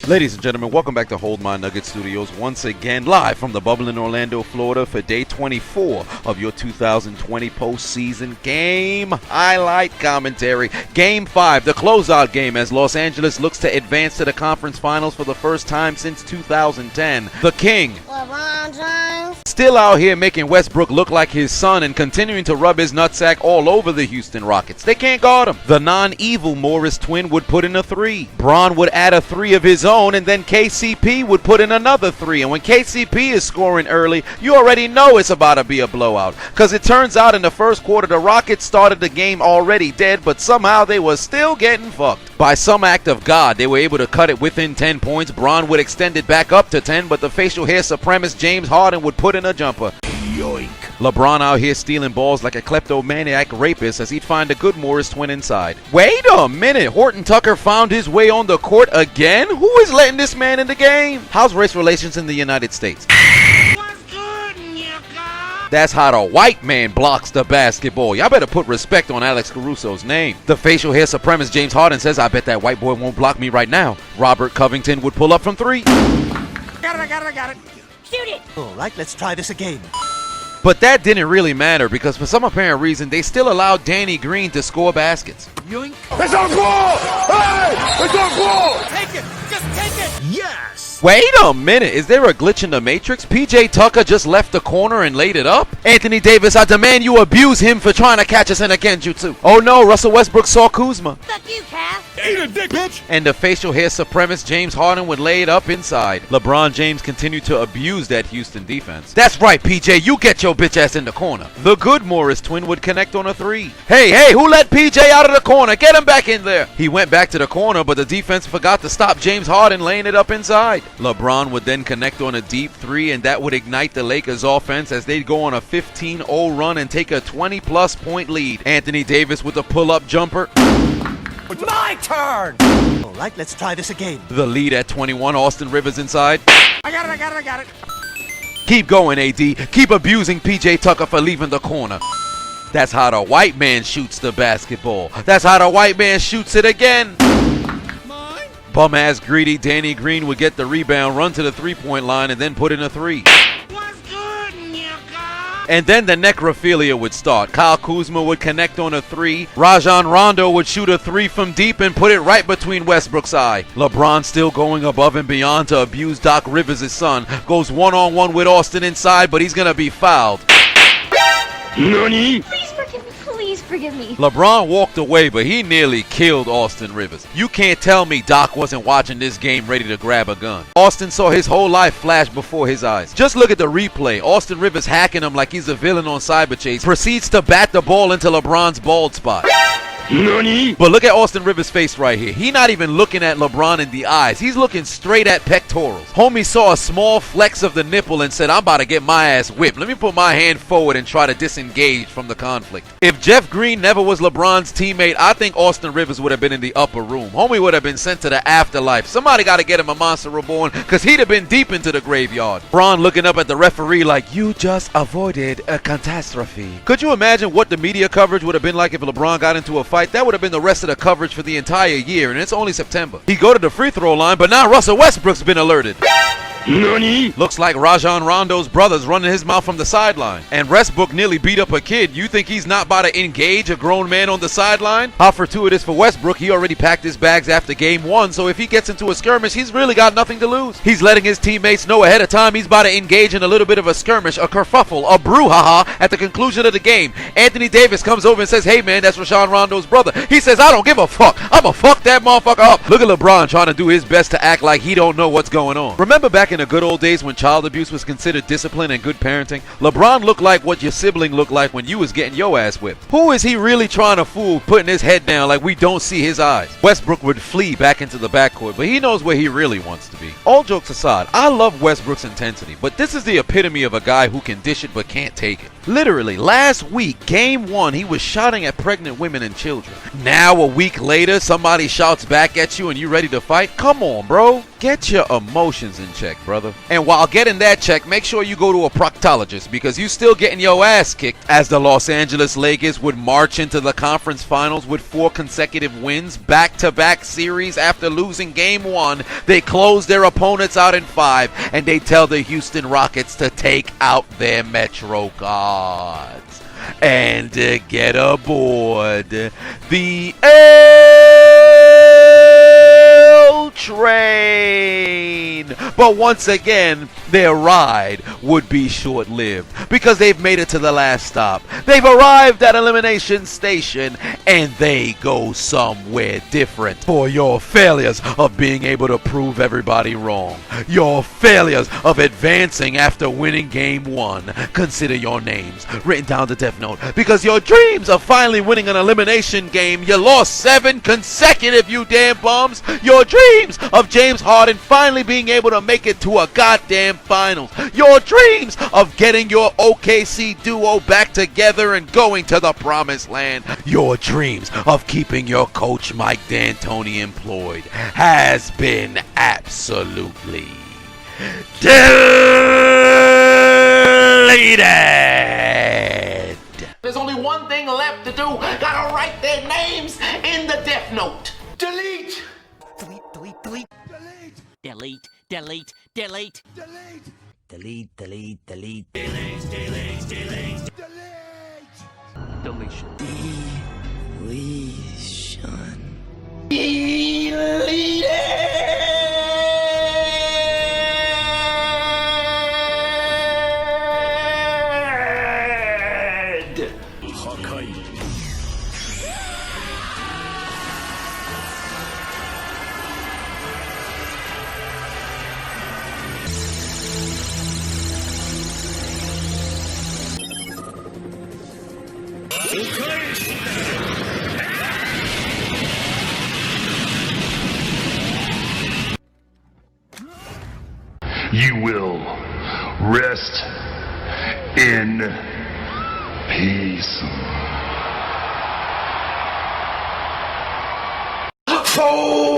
Ladies and gentlemen, welcome back to Hold My Nugget Studios once again, live from the bubble in Orlando, Florida for day 24 of your 2020 postseason game highlight commentary. Game 5, the closeout game as Los Angeles looks to advance to the conference finals for the first time since 2010. The King, LeBron James, still out here making Westbrook look like his son and continuing to rub his nutsack all over the Houston Rockets. They can't guard him. The non-evil Morris twin would put in a 3. Bron would add a 3 of his own, and then KCP would put in another 3. And when KCP is scoring early, you already know it's about to be a blowout. Because it turns out in the first quarter, the Rockets started the game already dead, but somehow they were still getting fucked. By some act of God, they were able to cut it within 10 points. Bron would extend it back up to 10, but the facial hair supremacist James Harden would put in a jumper. Yoink. LeBron out here stealing balls like a kleptomaniac rapist as he'd find a good Morris twin inside. Wait a minute, Horton Tucker found his way on the court again? Who is letting this man in the game? How's race relations in the United States? what's good, nigga? That's how the white man blocks the basketball. Y'all better put respect on Alex Caruso's name. The facial hair supremacist James Harden says, I bet that white boy won't block me right now. Robert Covington would pull up from 3. I got it. Shoot it. All right, let's try this again. But that didn't really matter because for some apparent reason, they still allowed Danny Green to score baskets. Yoink. It's on ball! Hey! It's on ball! Take it! Just take it! Yes! Wait a minute, is there a glitch in the Matrix? PJ Tucker just left the corner and laid it up? Anthony Davis, I demand you abuse him for trying to catch us in a genjutsu. Oh no, Russell Westbrook saw Kuzma. Fuck you, Cal. Eat a dick, bitch! And the facial hair supremacist James Harden would lay it up inside. LeBron James continued to abuse that Houston defense. That's right, PJ, you get your bitch ass in the corner. The good Morris twin would connect on a 3. Hey, who let PJ out of the corner? Get him back in there. He went back to the corner, but the defense forgot to stop James Harden laying it up inside. LeBron would then connect on a deep 3, and that would ignite the Lakers offense as they'd go on a 15-0 run and take a 20-plus point lead. Anthony Davis with a pull-up jumper. My turn! All right, let's try this again. The lead at 21, Austin Rivers inside. I got it. Keep going, AD. Keep abusing PJ Tucker for leaving the corner. That's how the white man shoots the basketball. That's how the white man shoots it again. Mine? Bum-ass greedy Danny Green would get the rebound, run to the three-point line, and then put in a 3. What's good, nigga? And then the necrophilia would start. Kyle Kuzma would connect on a 3. Rajon Rondo would shoot a 3 from deep and put it right between Westbrook's eye. LeBron still going above and beyond to abuse Doc Rivers' son. Goes one-on-one with Austin inside, but he's going to be fouled. Nani? Please forgive me. LeBron walked away, but he nearly killed Austin Rivers. You can't tell me Doc wasn't watching this game ready to grab a gun. Austin saw his whole life flash before his eyes. Just look at the replay. Austin Rivers hacking him like he's a villain on Cyberchase. Proceeds to bat the ball into LeBron's bald spot. Nani? But look at Austin Rivers' face right here. He not even looking at LeBron in the eyes. He's looking straight at pectorals. Homie saw a small flex of the nipple and said, I'm about to get my ass whipped. Let me put my hand forward and try to disengage from the conflict. If Jeff Green never was LeBron's teammate, I think Austin Rivers would have been in the upper room. Homie would have been sent to the afterlife. Somebody got to get him a monster reborn because he'd have been deep into the graveyard. Bron looking up at the referee like, you just avoided a catastrophe. Could you imagine what the media coverage would have been like if LeBron got into a fight? That would have been the rest of the coverage for the entire year, and it's only September. He go to the free throw line, but now Russell Westbrook's been alerted. Nani? Looks like Rajon Rondo's brother's running his mouth from the sideline. And Westbrook nearly beat up a kid. You think he's not about to engage a grown man on the sideline? How fortuitous for Westbrook, he already packed his bags after game 1, so if he gets into a skirmish, he's really got nothing to lose. He's letting his teammates know ahead of time he's about to engage in a little bit of a skirmish, a kerfuffle, a brouhaha at the conclusion of the game. Anthony Davis comes over and says, hey man, that's Rajon Rondo's brother. He says, I don't give a fuck. I'ma fuck that motherfucker up. Look at LeBron trying to do his best to act like he don't know what's going on. Remember back in the good old days when child abuse was considered discipline and good parenting? LeBron looked like what your sibling looked like when you was getting your ass whipped. Who is he really trying to fool, putting his head down like we don't see his eyes? Westbrook would flee back into the backcourt, but he knows where he really wants to be. All jokes aside, I love Westbrook's intensity, but this is the epitome of a guy who can dish it but can't take it. Literally, last week, game 1, he was shouting at pregnant women and children. Now, a week later, somebody shouts back at you and you ready to fight? Come on, bro. Get your emotions in check, brother. And while getting that check, make sure you go to a proctologist because you still getting your ass kicked as the Los Angeles Lakers would march into the conference finals with 4 consecutive wins, back-to-back series after losing game 1. They close their opponents out in 5, and they tell the Houston Rockets to take out their Metro guards and to get aboard the L train. But once again, their ride would be short-lived because they've made it to the last stop. They've arrived at Elimination Station and they go somewhere different for your failures of being able to prove everybody wrong. Your failures of advancing after winning game 1. Consider your names written down to Death Note because your dreams of finally winning an elimination game, you lost 7 consecutive, you damn bums. Your dreams of James Harden finally being able to make it to a goddamn finals. Your dreams of getting your OKC duo back together and going to the promised land. Your dreams of keeping your coach Mike D'Antoni employed has been absolutely deleted. There's only one thing left to do. Gotta write their names in the Death Note. Delete! Delete, delete, delete. Delete, delete, delete. Deletion. You will rest in peace. Oh!